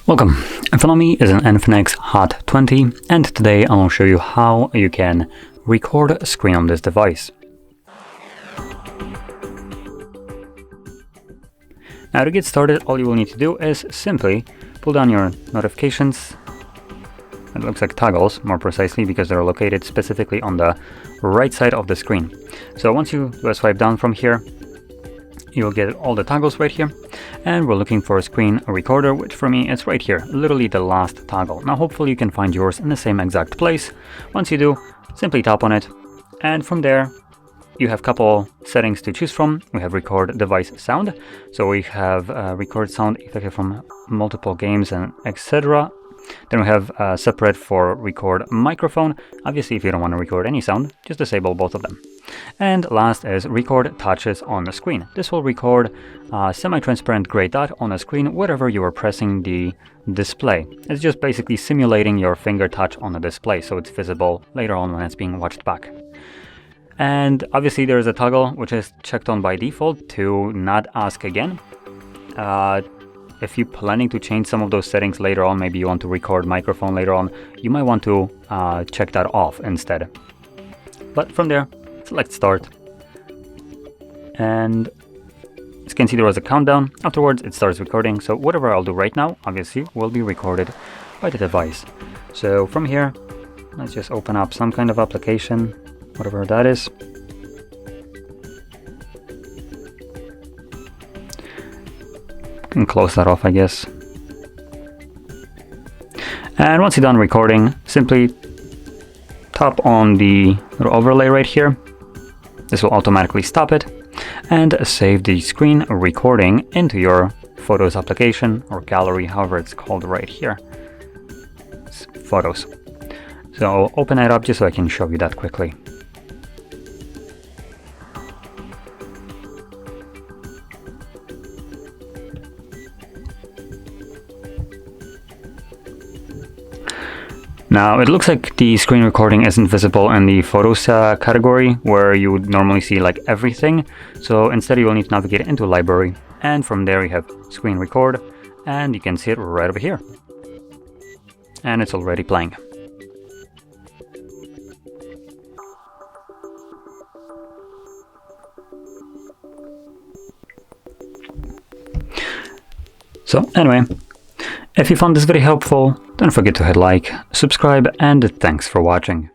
Welcome, in front of me is an INFINIX Hot 20 and today I will show you how you can record a screen on this device. Now to get started, all you will need to do is simply pull down your notifications. It looks like toggles, more precisely, because they're located specifically on the right side of the screen. So once you do a swipe down from here, you'll get all the toggles right here, and we're looking for a screen recorder, which for me is right here, literally the last toggle. Now hopefully you can find yours in the same exact place. Once you do, simply tap on it, and from there you have a couple settings to choose from. We have record device sound, so we have record sound effective from multiple games and etc. Then we have separate for record microphone. Obviously, if you don't want to record any sound, just disable both of them. And last is record touches on the screen. This will record a semi-transparent gray dot on the screen wherever you are pressing the display. It's just basically simulating your finger touch on the display, so it's visible later on when it's being watched back. And obviously there is a toggle which is checked on by default to not ask again. If you're planning to change some of those settings later on, maybe you want to record microphone later on, you might want to check that off instead. But from there, select start. And as you can see, there was a countdown. Afterwards, it starts recording. So whatever I'll do right now, obviously, will be recorded by the device. So from here, let's just open up some kind of application, whatever that is. Can close that off, I guess. And once you're done recording, simply tap on the little overlay right here. This will automatically stop it and save the screen recording into your Photos application or gallery, however it's called right here. It's Photos. So I'll open it up just so I can show you that quickly. Now, it looks like the screen recording isn't visible in the Photos category, where you would normally see like everything. So instead you will need to navigate into Library, and from there you have Screen Record, and you can see it right over here. And it's already playing. So anyway, if you found this video helpful, don't forget to hit like, subscribe, and thanks for watching.